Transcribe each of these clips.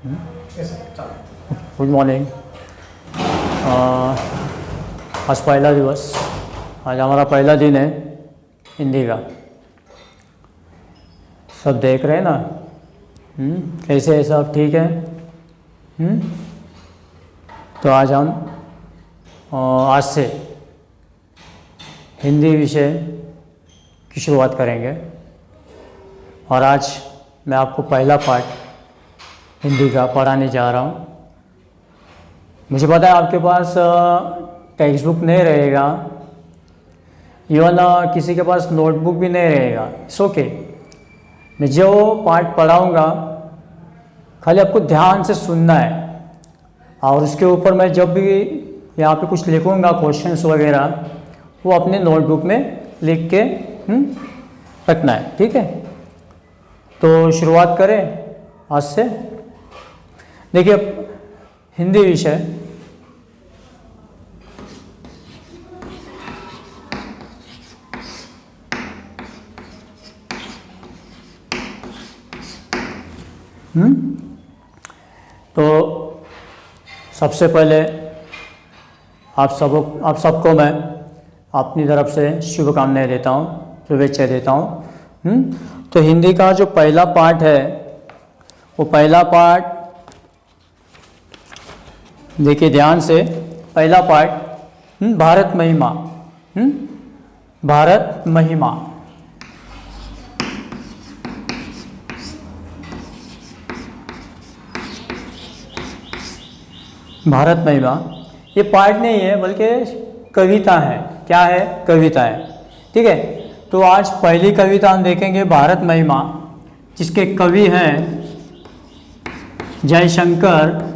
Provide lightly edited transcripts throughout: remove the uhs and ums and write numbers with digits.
Good morning. आज पहला दिवस, आज हमारा पहला दिन है हिंदी का। सब देख रहे हैं ना? कैसे है? सब ठीक है? तो आज हम आज से हिंदी विषय की शुरुआत करेंगे और आज मैं आपको पहला पार्ट हिंदी का पढ़ाने जा रहा हूँ। मुझे पता है आपके पास टेक्स्ट बुक नहीं रहेगा, इवन किसी के पास नोटबुक भी नहीं रहेगा। It's okay. मैं जो पार्ट पढ़ाऊँगा खाली आपको ध्यान से सुनना है और उसके ऊपर मैं जब भी यहाँ पे कुछ लिखूँगा क्वेश्चंस वगैरह, वो अपने नोटबुक में लिख के रखना है। ठीक है? तो शुरुआत करें आज से। देखिए, हिंदी विषय तो सबसे पहले आप सबको मैं अपनी तरफ से शुभकामनाएं देता हूँ, शुभेच्छा देता हूँ। तो हिंदी का जो पहला पार्ट है, वो पहला पार्ट देखिए ध्यान से। पहला पार्ट भारत महिमा। भारत महिमा। भारत महिमा ये पार्ट नहीं है बल्कि कविता है। क्या है? कविता है। ठीक है? तो आज पहली कविता हम देखेंगे भारत महिमा, जिसके कवि हैं जयशंकर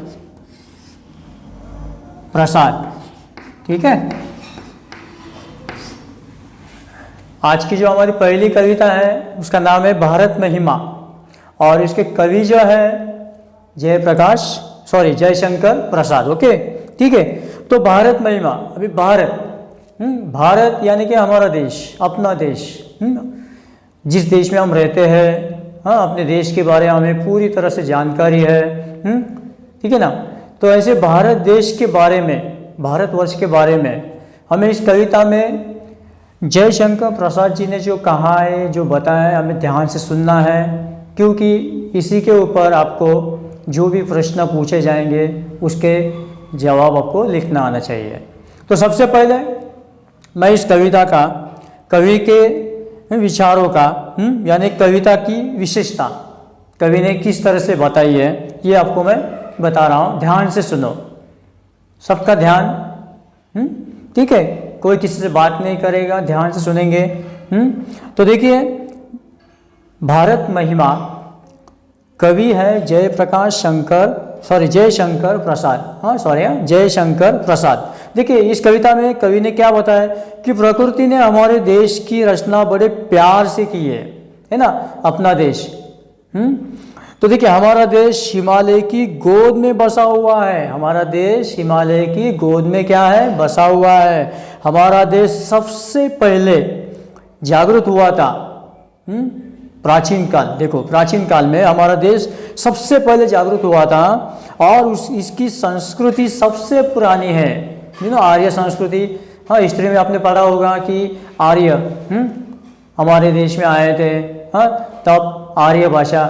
प्रसाद। ठीक है? आज की जो हमारी पहली कविता है उसका नाम है भारत महिमा और इसके कवि जो है जयशंकर प्रसाद। ओके, ठीक है। तो भारत महिमा, अभी भारत यानी कि हमारा देश, अपना देश, जिस देश में हम रहते हैं। हाँ, अपने देश के बारे में हमें पूरी तरह से जानकारी है। ठीक है ना? तो ऐसे भारत देश के बारे में, भारतवर्ष के बारे में हमें इस कविता में जयशंकर प्रसाद जी ने जो कहा है, जो बताया है, हमें ध्यान से सुनना है, क्योंकि इसी के ऊपर आपको जो भी प्रश्न पूछे जाएंगे उसके जवाब आपको लिखना आना चाहिए। तो सबसे पहले मैं इस कविता का, कवि के विचारों का, यानी कविता की विशेषता कवि ने किस तरह से बताई है, ये आपको मैं बता रहा हूँ। ध्यान से सुनो, सबका ध्यान। ठीक है? कोई किसी से बात नहीं करेगा, ध्यान से सुनेंगे। तो देखिए, भारत महिमा कवि है जयशंकर प्रसाद। जयशंकर प्रसाद। देखिए, इस कविता में कवि ने क्या बताया कि प्रकृति ने हमारे देश की रचना बड़े प्यार से की है ना, अपना देश। तो देखिए, हमारा देश हिमालय की गोद में बसा हुआ है। हमारा देश हिमालय की गोद में क्या है? बसा हुआ है। हमारा देश सबसे पहले जागृत हुआ था प्राचीन काल। देखो, प्राचीन काल में हमारा देश सबसे पहले जागृत हुआ था और इसकी संस्कृति सबसे पुरानी है। आर्य संस्कृति। हाँ, हिस्ट्री में आपने पढ़ा होगा कि आर्य हमारे देश में आए थे। हाँ, तब आर्य भाषा।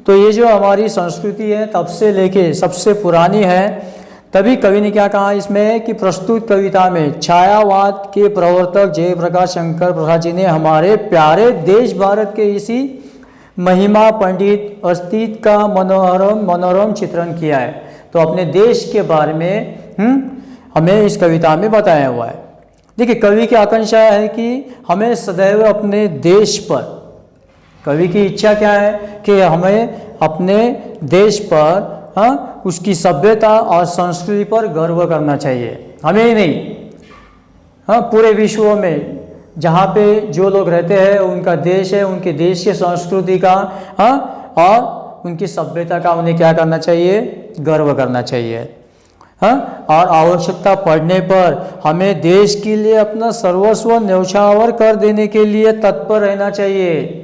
तो ये जो हमारी संस्कृति है तब से लेके सबसे पुरानी है। तभी कवि ने क्या कहा इसमें कि प्रस्तुत कविता में छायावाद के प्रवर्तक जयप्रकाश शंकर प्रसाद जी ने हमारे प्यारे देश भारत के इसी महिमा पंडित अस्तित्व का मनोरम चित्रण किया है। तो अपने देश के बारे में हमें इस कविता में बताया हुआ है। देखिए, कवि की आकांक्षा है कि हमें सदैव अपने देश पर, कवि की इच्छा क्या है कि हमें अपने देश पर, उसकी सभ्यता और संस्कृति पर गर्व करना चाहिए। हमें ही नहीं, पूरे विश्व में जहाँ पे जो लोग रहते हैं उनका देश है, उनके देश की संस्कृति का और उनकी सभ्यता का उन्हें क्या करना चाहिए? गर्व करना चाहिए। और आवश्यकता पड़ने पर हमें देश के लिए अपना सर्वस्व न्यौछावर कर देने के लिए तत्पर रहना चाहिए।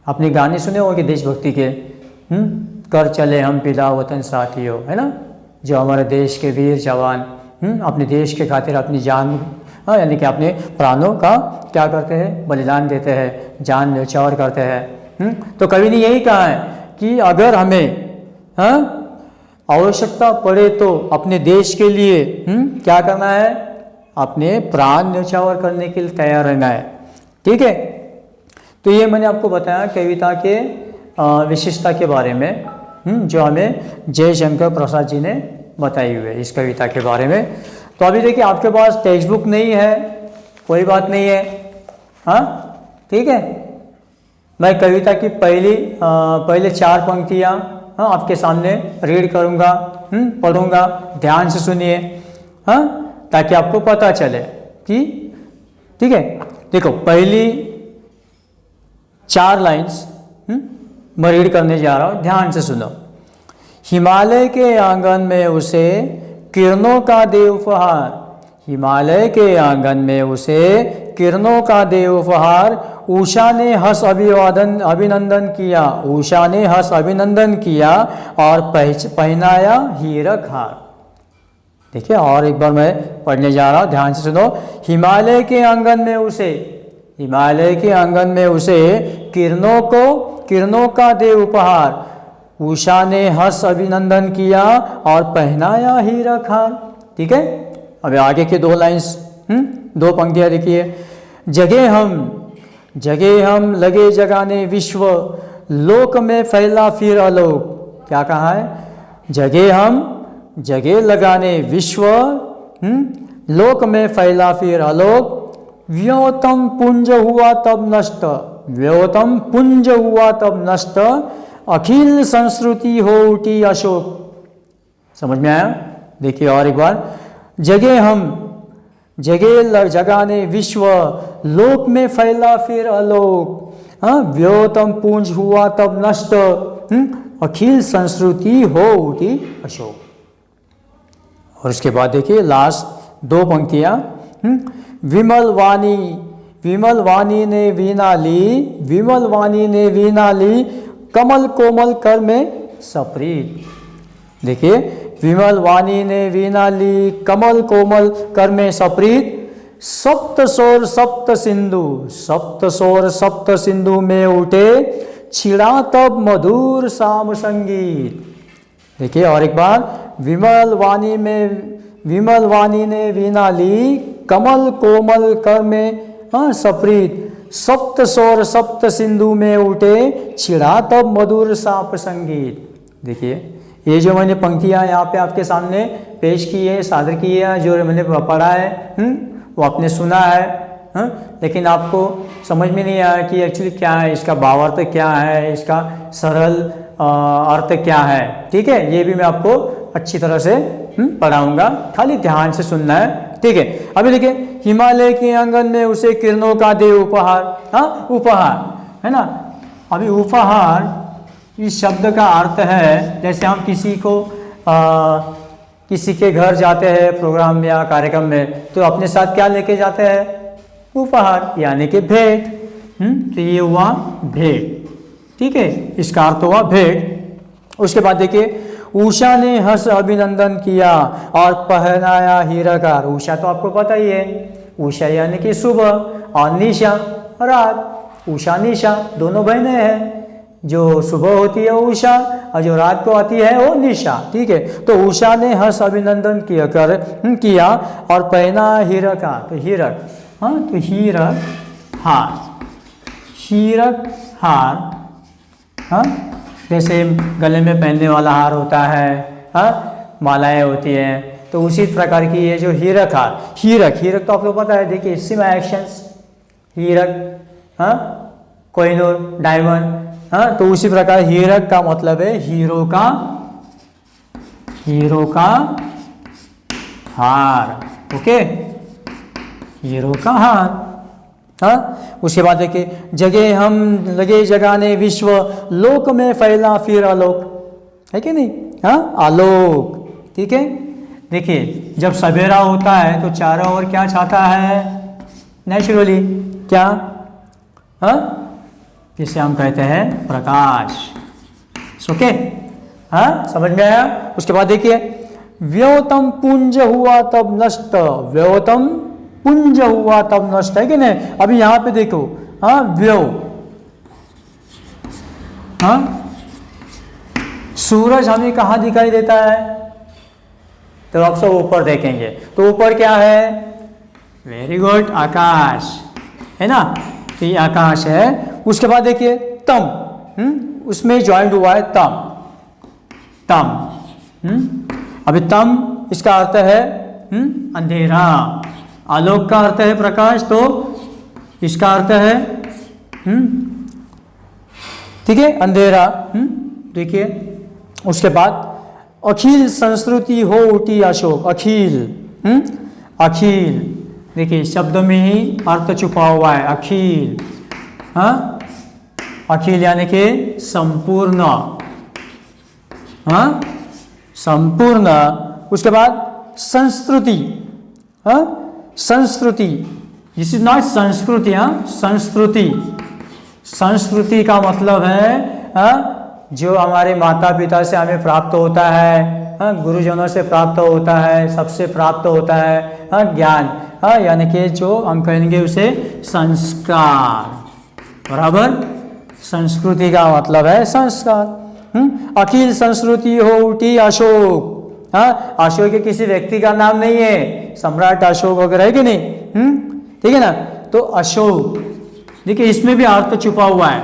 आपने गाने सुने होंगे देशभक्ति के, कर चले हम पिता वतन साथियों, है ना, जो हमारे देश के वीर जवान अपने देश के खातिर अपनी जान यानी कि अपने प्राणों का क्या करते हैं, बलिदान देते हैं, जान न्यौछावर करते हैं। तो कवि ने यही कहा है कि अगर हमें आवश्यकता पड़े तो अपने देश के लिए क्या करना है, अपने प्राण न्यौछावर करने के लिए तैयार रहना है। ठीक है, तो ये मैंने आपको बताया कविता के विशेषता के बारे में, जो हमें जयशंकर प्रसाद जी ने बताई हुई है इस कविता के बारे में। तो अभी देखिए आपके पास टेक्स्ट बुक नहीं है, कोई बात नहीं है, हाँ ठीक है। मैं कविता की पहले 4 पंक्तियाँ आपके सामने रीड करूँगा, पढ़ूँगा, ध्यान से सुनिए, ताकि आपको पता चले कि ठीक है। देखो पहली 4 लाइन्स मैं रीड करने जा रहा हूँ, ध्यान से सुनो। हिमालय के आंगन में उसे किरणों का दे उपहार, हिमालय के आंगन में उसे किरणों का दे उपहार, उषा ने हंस अभिनंदन किया, उषा ने हंस अभिनंदन किया और पहनाया हीरक हार। देखिए और एक बार मैं पढ़ने जा रहा हूँ, ध्यान से सुनो। हिमालय के आंगन में उसे, हिमालय के आंगन में उसे किरणों का दे उपहार, उषा ने हंस अभिनंदन किया और पहनाया हीरक हार। ठीक है, अब आगे के 2 लाइन्स 2 पंक्तियाँ देखिए। जगे हम लगे जगाने विश्व, लोक में फैला फिर आलोक। क्या कहा है, जगे लगाने विश्व, लोक में फैला फिर आलोक, व्योतम पुंज हुआ तब नष्ट, व्योतम पुंज हुआ तब नष्ट, अखिल संस्कृति हो उठी अशोक। समझ में आया? देखिए और एक बार, जगाने विश्व, लोक में फैला फिर आलोक, व्योतम पुंज हुआ तब नष्ट, अखिल संस्कृति हो उठी अशोक। और इसके बाद देखिए लास्ट 2 पंक्तियां, विमल वाणी ने वीणा ली, विमल वाणी ने वीणा ली, कमल कोमल कर में सप्रीत। देखिए विमल वाणी ने वीणा ली, कमल कोमल कर में सप्रीत, सप्त स्वर सप्त सिंधु में उठे, छिड़ा तब मधुर साम संगीत। देखिए और एक बार, विमल वाणी ने वीणा ली, कमल कोमल कर में सप्रीत, सप्त स्वर सप्त सिंधु में उठे, छिड़ा तब मधुर साप संगीत। देखिए ये जो मैंने पंक्तियाँ यहाँ पे आपके सामने पेश की है, सादर की है, जो मैंने पढ़ा है वो आपने सुना है, लेकिन आपको समझ में नहीं आया कि एक्चुअली क्या है, इसका भावार्थ क्या है, इसका सरल अर्थ क्या है। ठीक है, ये भी मैं आपको अच्छी तरह से पढ़ाऊंगा, खाली ध्यान से सुनना है। ठीक है, अभी देखिए, हिमालय के आंगन में उसे किरणों का दे उपहार। उपहार है ना। अभी उपहार इस शब्द का अर्थ है, जैसे हम किसी के घर जाते हैं प्रोग्राम या कार्यक्रम में, तो अपने साथ क्या लेके जाते हैं, उपहार, यानी कि भेंट। तो ये हुआ भेंट। ठीक है, इसका अर्थ हुआ भेंट। उसके बाद देखिए, उषा ने हंस अभिनंदन किया और पहनाया हीरक हार। उषा तो आपको पता ही है, उषा यानी कि सुबह, और निशा रात। उषा निशा दोनों बहनें हैं, जो सुबह होती है वो उषा और जो रात को आती है वो निशा। ठीक है, तो उषा ने हंस अभिनंदन किया और पहना हीरक हार। तो हीरक, तो हीरक हार, हीरक हार, जैसे गले में पहनने वाला हार होता है, मालाएं होती हैं, तो उसी प्रकार की ये जो हीरक हार, हीरक तो आपको पता है। देखिए इसमें एक्शंस, हीरक, कोहिनूर, डायमंड, तो उसी प्रकार हीरक का मतलब है हीरो का हार। ओके, हीरो का हार। उसके बाद देखिए, जगे हम लगे जगाने विश्व, लोक में फैला फिर आलोक। है कि नहीं, आलोक। ठीक है, देखिए जब सवेरा होता है तो चारों ओर क्या छाता है, नेचुरली क्या, जिसे हम कहते हैं प्रकाश। ओके, हाँ, समझ में आया। उसके बाद देखिए, व्योतम पुंज हुआ तब नष्ट, व्योतम पुंज हुआ तब नष्ट, है कि नहीं। अभी यहां पे देखो, हाँ, व्यो, हाँ, सूरज हमें कहाँ दिखाई देता है, तो आप सब ऊपर देखेंगे, तो ऊपर क्या है, वेरी गुड, आकाश, है ना, तो ये आकाश है। उसके बाद देखिए तम, उसमें ज्वाइंट हुआ है तम, तम, अभी तम इसका अर्थ है अंधेरा, आलोक का अर्थ है प्रकाश, तो इसका अर्थ है ठीक है, अंधेरा। देखिए उसके बाद अखिल संस्कृति हो उठी अशोक, अखिल, अखिल, देखिए शब्द में ही अर्थ छुपा हुआ है, अखिल, हाँ, अखिल यानी कि संपूर्ण, हाँ, संपूर्ण। उसके बाद संस्कृति, हाँ, संस्कृति, दिस इज नॉट संस्कृति, हाँ, संस्कृति, संस्कृति का मतलब है हाँ, जो हमारे माता पिता से हमें प्राप्त होता है, हाँ, गुरुजनों से प्राप्त होता है, सबसे प्राप्त होता है, हाँ, ज्ञान, हाँ, यानी कि जो हम कहेंगे उसे संस्कार, बराबर, संस्कृति का मतलब है संस्कार। अखिल संस्कृति हो उठी अशोक, हाँ, अशोक के किसी व्यक्ति का नाम नहीं है, सम्राट अशोक वगैरह है कि नहीं, ठीक है ना। तो अशोक, देखिए इसमें भी अर्थ छुपा हुआ है,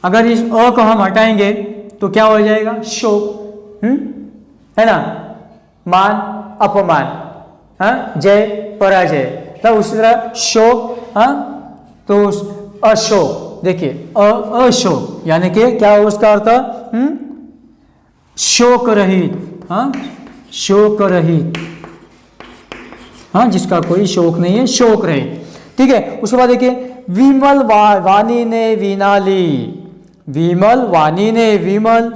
अगर इस अ को हम हटाएंगे तो क्या हो जाएगा, शोक, है ना, मान अपमान, हाँ, जय पराजय, तो उसी तरह शोक, हाँ, तो अशोक, देखिए अशोक यानी कि क्या हो उसका अर्थ, शोक रहित, हाँ, शोक रहित, हाँ, जिसका कोई शोक नहीं है, शोक रहित, ठीक है। उसके बाद देखिए विमल वाणी ने वीणा ली, विमल वाणी ने विमल,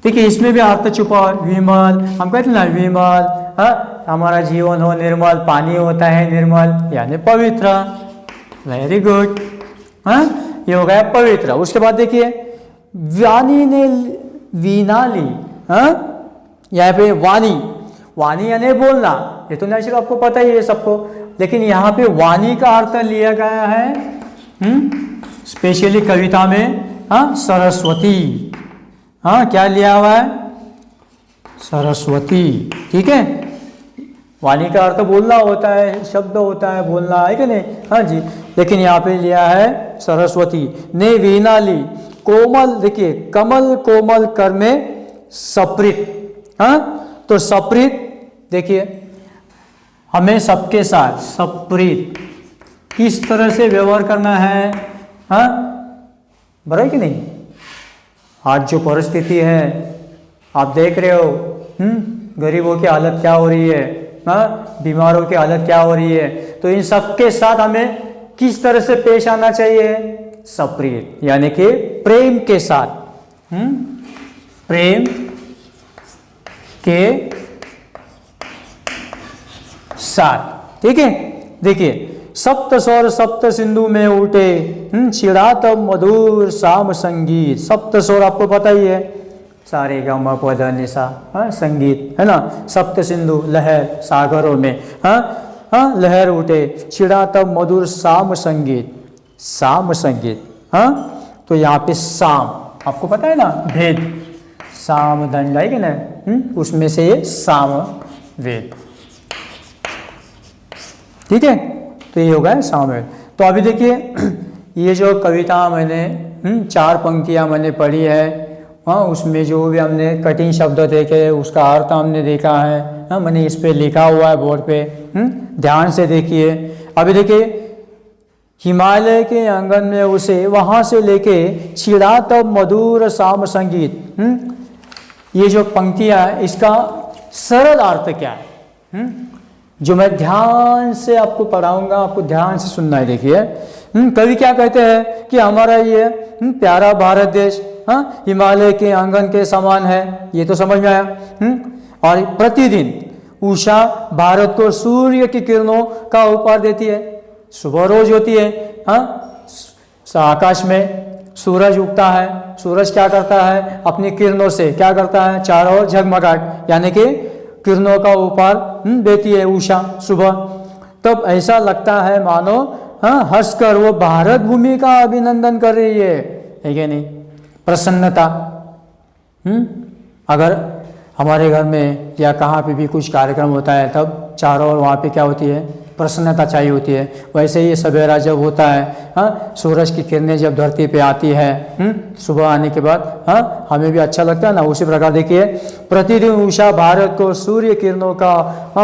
देखिए इसमें भी अर्थ छुपा, विमल, हम कहते हैं ना विमल, हाँ, हमारा जीवन हो निर्मल, पानी होता है निर्मल यानी पवित्र, वेरी गुड, हाँ, ये हो गया पवित्र। उसके बाद देखिए वाणी ने वीणा ली, हाँ, यहाँ पे वाणी, वाणी यानी बोलना, ये तो नेचुरल आपको पता ही है सबको, लेकिन यहाँ पे वाणी का अर्थ लिया गया है स्पेशली कविता में, हाँ, सरस्वती, हाँ, क्या लिया हुआ है, सरस्वती, ठीक है। वाणी का अर्थ बोलना होता है, शब्द होता है, बोलना है कि नहीं, हाँ जी, लेकिन यहाँ पे लिया है सरस्वती ने वीणा ली, कोमल, देखिए कमल कोमल कर में सप्रित, हाँ, तो सप्रित, देखिए हमें सबके साथ सप्रित किस तरह से व्यवहार करना है, हाँ, बराबर कि नहीं। आज जो परिस्थिति है आप देख रहे हो, गरीबों की हालत क्या हो रही है, हाँ, बीमारों की हालत क्या हो रही है, तो इन सबके साथ हमें किस तरह से पेश आना चाहिए, सप्रिय यानी कि प्रेम के साथ, प्रेम के साथ, ठीक है। देखिए सप्त स्वर सप्त सिंधु में उठे, छिड़ा तब मधुर शाम संगीत, सप्त स्वर आपको पता ही है, सारे गा म प ध नि सा, हाँ, संगीत, है ना, सप्त सिंधु लहर सागरों में, हाँ, हाँ, लहर उठे, छिड़ा तब मधुर शाम संगीत, शाम संगीत, हाँ, तो यहाँ पे शाम आपको पता है ना, भेद, साम दंड है कि ना, उसमें से ये साम वेद, ठीक है, तो ये होगा सामवेद। तो अभी देखिए ये जो कविता मैंने 4 पंक्तियां मैंने पढ़ी है, हाँ, उसमें जो भी हमने कठिन शब्द देखे उसका अर्थ हमने देखा है, हाँ, मैंने इस पे लिखा हुआ है बोर्ड पे, ध्यान से देखिए। अभी देखिए हिमालय के आंगन में उसे वहां से लेके छिड़ा तब मधुर शाम संगीत, ये जो पंक्तियां इसका सरल अर्थ क्या है, जो मैं ध्यान से आपको पढ़ाऊंगा, आपको ध्यान से सुनना है। देखिए कवि क्या कहते हैं कि हमारा ये प्यारा भारत देश, हाँ, हिमालय के आंगन के समान है, ये तो समझ में आया, और प्रतिदिन उषा भारत को सूर्य की किरणों का उपहार देती है, सुबह रोज होती है, हाँ, आकाश में सूरज उगता है, सूरज क्या करता है, अपनी किरणों से क्या करता है, चारों ओर झगमगाहट यानी कि किरणों का ऊपर देती है उषा सुबह। तब ऐसा लगता है मानो हंसकर वो भारत भूमि का अभिनंदन कर रही है क्या नहीं, प्रसन्नता। अगर हमारे घर में या कहाँ पे भी कुछ कार्यक्रम होता है तब चारों ओर वहाँ पे क्या होती है, प्रसन्नता चाहिए होती है। वैसे ही सवेरा जब होता है, सूरज की किरणें जब धरती पे आती है सुबह आने के बाद, हमें भी अच्छा लगता है ना। उसी प्रकार देखिए प्रतिदिन उषा भारत को सूर्य किरणों का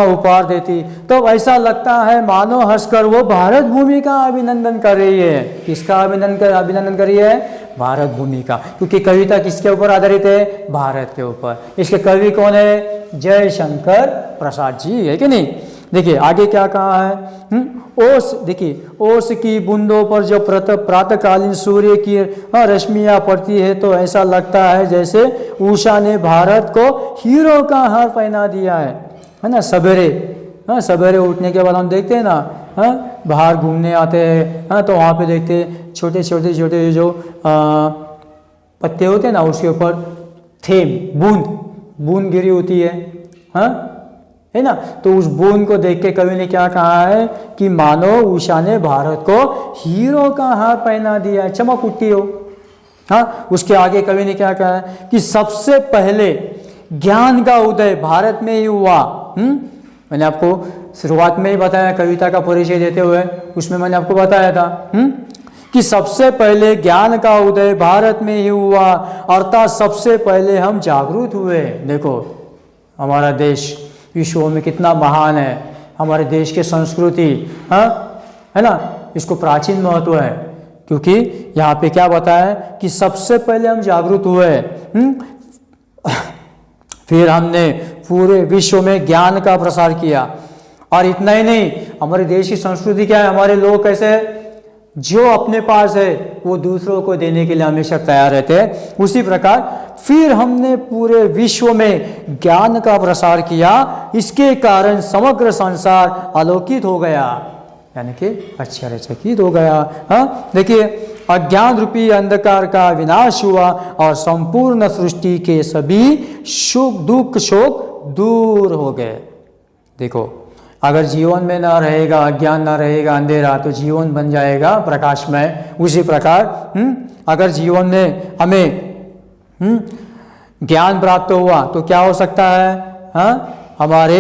उपहार देती, तो ऐसा लगता है मानो हंसकर वो भारत भूमि का अभिनंदन कर रही है। किसका अभिनंदन कर रही है, भारत भूमि का, क्योंकि कविता किसके ऊपर आधारित है, भारत के ऊपर। इसके कवि कौन है, जयशंकर प्रसाद जी, है कि नहीं। देखिए आगे क्या कहा है, ओस, देखिए ओस की बूंदों पर जो प्रातःकालीन सूर्य की रश्मियाँ पड़ती है तो ऐसा लगता है जैसे उषा ने भारत को हीरो का हार पहना दिया है ना। सवेरे उठने के बाद हम देखते हैं ना, बाहर घूमने आते हैं, तो वहाँ पे देखते हैं छोटे छोटे जो पत्ते होते हैं ना, उसके ऊपर बूंद गिरी होती है ना। तो उस बूंद को देख के कवि ने क्या कहा है कि मानो उषा ने भारत को हीरो का हार पहना दिया है, चमक उठती हो। उसके आगे कवि ने क्या कहा है कि सबसे पहले ज्ञान का उदय भारत में ही हुआ। मैंने आपको शुरुआत में ही बताया, कविता का परिचय देते हुए उसमें मैंने आपको बताया था कि सबसे पहले ज्ञान का उदय भारत में ही हुआ, अर्थात सबसे पहले हम जागरूक हुए। देखो हमारा देश विश्व में कितना महान है, हमारे देश की संस्कृति है ना, इसको प्राचीन महत्व है, क्योंकि यहाँ पे क्या बताया कि सबसे पहले हम जागरूक हुए, फिर हमने पूरे विश्व में ज्ञान का प्रसार किया। और इतना ही नहीं, हमारे देश की संस्कृति क्या है, हमारे लोग कैसे, जो अपने पास है वो दूसरों को देने के लिए हमेशा तैयार रहते हैं। उसी प्रकार फिर हमने पूरे विश्व में ज्ञान का प्रसार किया, इसके कारण समग्र संसार आलोकित हो गया, यानी कि आश्चर्यचकित हो गया। देखिए अज्ञान रूपी अंधकार का विनाश हुआ और संपूर्ण सृष्टि के सभी सुख दुख शोक दूर हो गए। देखो अगर जीवन में ना रहेगा अज्ञान, ना रहेगा अंधेरा, तो जीवन बन जाएगा प्रकाशमय। उसी प्रकार अगर जीवन में हमें ज्ञान प्राप्त हुआ तो क्या हो सकता है, हमारे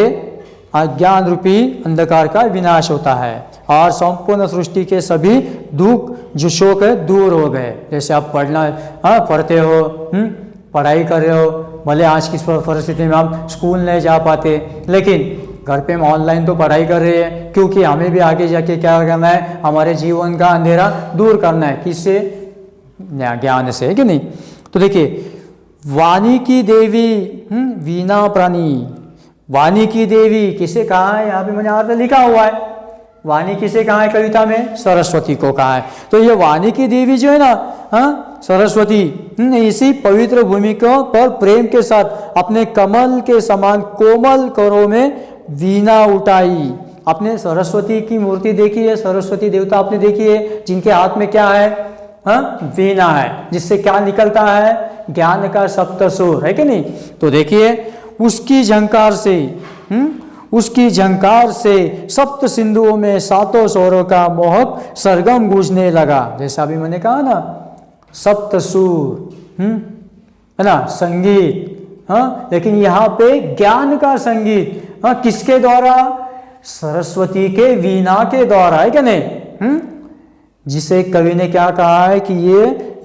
अज्ञान रूपी अंधकार का विनाश होता है और संपूर्ण सृष्टि के सभी दुख जो शोक है दूर हो गए। जैसे आप पढ़ते हो, पढ़ाई कर रहे हो, भले आज की परिस्थिति में हम स्कूल नहीं जा पाते, लेकिन घर पे हम ऑनलाइन तो पढ़ाई कर रहे हैं, क्योंकि हमें भी आगे जाके क्या करना है, हमारे जीवन का अंधेरा दूर करना है। किससे, ज्ञान से, है कि नहीं। तो देखिए वाणी की देवी वीणा प्राणी, वाणी की देवी किसे कहा है, यहाँ पे मैंने अर्थ लिखा हुआ है, वाणी किसे कहा है कविता में, सरस्वती को कहा है। तो ये वाणी की देवी जो है ना, सरस्वती इसी पवित्र भूमि को पर प्रेम के साथ अपने कमल के समान कोमल करों में वीणा उठाई। आपने सरस्वती की मूर्ति देखी है, सरस्वती देवता आपने देखी है, जिनके हाथ में क्या है, वीणा है, जिससे क्या निकलता है, ज्ञान का सप्तसुर, है कि नहीं। तो देखिए उसकी झंकार से सप्त सिंधुओं में सातों स्वरों का मोहक सरगम गूंजने लगा। जैसा अभी मैंने कहा ना, सप्त सुर है ना, संगीत, लेकिन यहाँ पे ज्ञान का संगीत, किसके द्वारा, सरस्वती के वीणा के द्वारा, है क्या नहीं। जिसे कवि ने क्या कहा है कि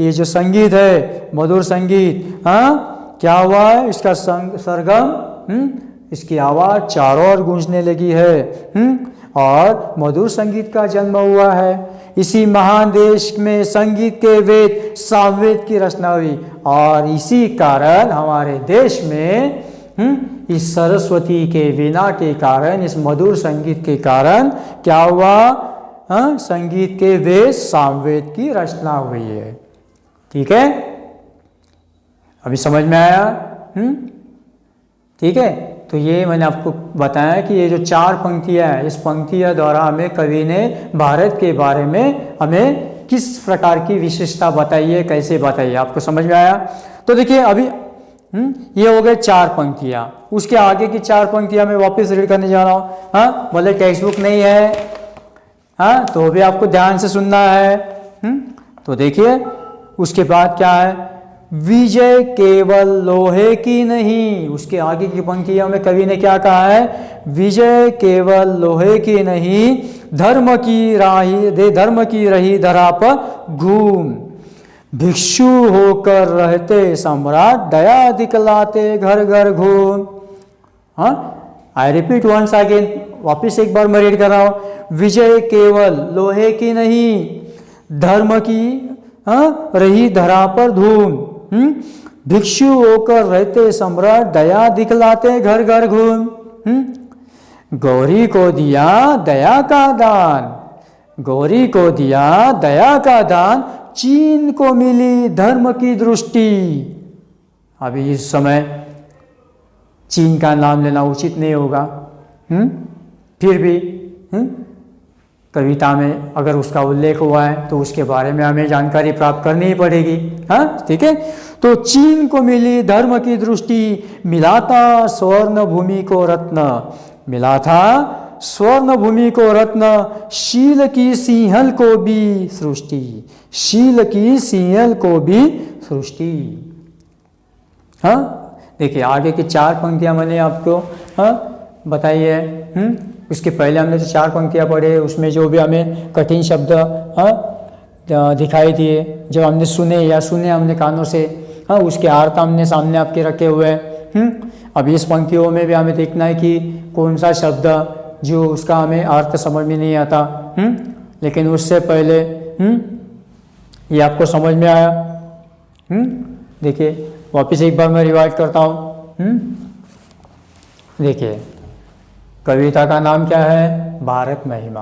ये जो संगीत है, मधुर संगीत, क्या हुआ है, इसका सरगम, इसकी आवाज चारों ओर गूंजने लगी है, और मधुर संगीत का जन्म हुआ है। इसी महान देश में संगीत के वेद सामवेद की रचना हुई, और इसी कारण हमारे देश में इस सरस्वती के वीणा के कारण, इस मधुर संगीत के कारण क्या हुआ, संगीत के वेद सामवेद की रचना हुई है। ठीक है, अभी समझ में आया। ठीक है, तो ये मैंने आपको बताया कि ये जो 4 पंक्तियां हैं, इस पंक्तियां द्वारा हमें कवि ने भारत के बारे में हमें किस प्रकार की विशेषता बताइए, कैसे बताइए, आपको समझ में आया? तो देखिए अभी ये हो गए 4 पंक्तियाँ। उसके आगे की 4 पंक्तियाँ मैं वापस रीड करने जा रहा हूँ। हाँ, बोले टेक्स्ट बुक नहीं है, हाँ, तो भी आपको ध्यान से सुनना है। तो देखिए उसके बाद क्या है, विजय केवल लोहे की नहीं। उसके आगे की पंक्तियों में कवि ने क्या कहा है, विजय केवल लोहे की नहीं, धर्म की रही धरा पर घूम, भिक्षु होकर रहते सम्राट, दया दिखलाते घर घर घूम। हाँ, आई रिपीट वंस अगेन, वापिस एक बार मैं रीड कर रहा हूं, विजय केवल लोहे की नहीं, धर्म की रही धरा पर धूम, भिक्षु होकर रहते सम्राट, दया दिखलाते घर घर घूम। गौरी को दिया दया का दान, गौरी को दिया दया का दान, चीन को मिली धर्म की दृष्टि। अभी इस समय चीन का नाम लेना उचित नहीं होगा, फिर भी कविता में अगर उसका उल्लेख हुआ है तो उसके बारे में हमें जानकारी प्राप्त करनी ही पड़ेगी। हाँ, ठीक है। तो चीन को मिली धर्म की दृष्टि, मिला था स्वर्ण भूमि को रत्न, मिला था स्वर्ण भूमि को रत्न, शील की सिंहल को भी सृष्टि, शील की सिंहल को भी सृष्टि। हाँ, देखिए आगे की 4 पंक्तियां मैंने आपको बताई है। उसके पहले हमने जो 4 पंक्तियां पढ़े उसमें जो भी हमें कठिन शब्द दिखाई दिए, जब हमने सुने हमने कानों से, उसके अर्थ हमने सामने आपके रखे हुए हैं। अब इस पंक्तियों में भी हमें देखना है कि कौन सा शब्द जो उसका हमें अर्थ समझ में नहीं आता। लेकिन उससे पहले ये आपको समझ में आया। देखिए वापस एक बार मैं रिवाइज करता हूँ। देखिए कविता का नाम क्या है, भारत महिमा।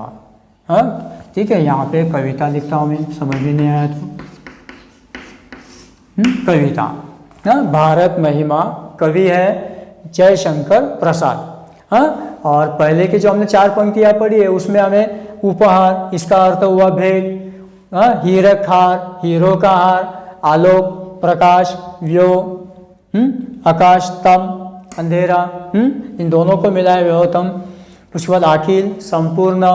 हाँ, ठीक है, यहाँ पे कविता लिखता हूँ मैं, समझ में नहीं आया तो कविता। हाँ, भारत महिमा, कवि है जयशंकर प्रसाद। हाँ, और पहले की जो हमने 4 पंक्तियाँ पढ़ी है उसमें हमें उपहार, इसका अर्थ हुआ भेंट, हीरक हार, हीरो का हार, आलोक प्रकाश, व्योम, आकाश तम अंधेरा, इन दोनों को मिलाए व्योतम। उसके बाद अखिल, संपूर्ण,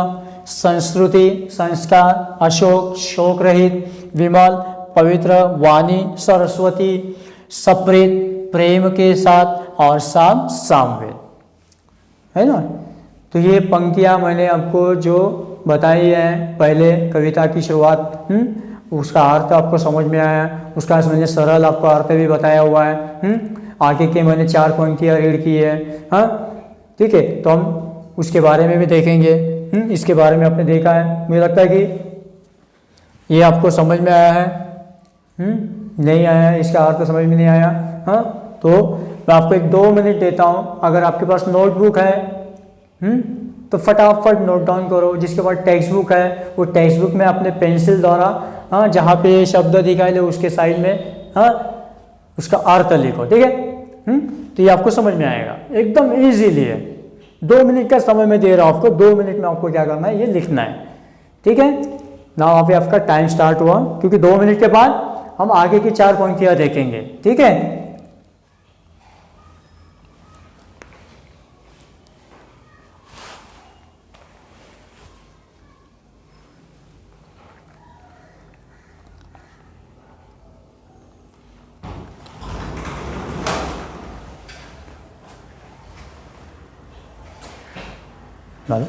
संस्कृति, संस्कार, अशोक, शोक रहित, विमल, पवित्र, वाणी, सरस्वती, सप्रीत, प्रेम के साथ, और साम, सामवेद, है ना। तो ये पंक्तियां मैंने आपको जो बताई है पहले कविता की शुरुआत, उसका अर्थ आपको समझ में आया, उसका मैंने सरल आपको अर्थ भी बताया हुआ है। आगे के मैंने 4 पंक्तियां रीड की है। हाँ, ठीक है, तो हम उसके बारे में भी देखेंगे। इसके बारे में आपने देखा है, मुझे लगता है कि ये आपको समझ में आया है। नहीं आया है, इसका अर्थ समझ में नहीं आया। हाँ, तो मैं आपको 1-2 मिनट देता हूँ, अगर आपके पास नोटबुक है तो फटाफट नोट डाउन करो। जिसके पास टेक्स्ट बुक है वो टेक्स्ट बुक में अपने पेंसिल द्वारा जहाँ पे शब्द दिखाई दे उसके साइड में उसका अर्थ लिखो, ठीक है। तो ये आपको समझ में आएगा, एकदम इजीली है। 2 मिनट का समय मैं दे रहा हूँ आपको, 2 मिनट में आपको क्या करना है, ये लिखना है, ठीक है ना। वहाँ पे आपका टाइम स्टार्ट हुआ, क्योंकि 2 मिनट के बाद हम आगे की 4 पंक्तियाँ देखेंगे, ठीक है। Vale.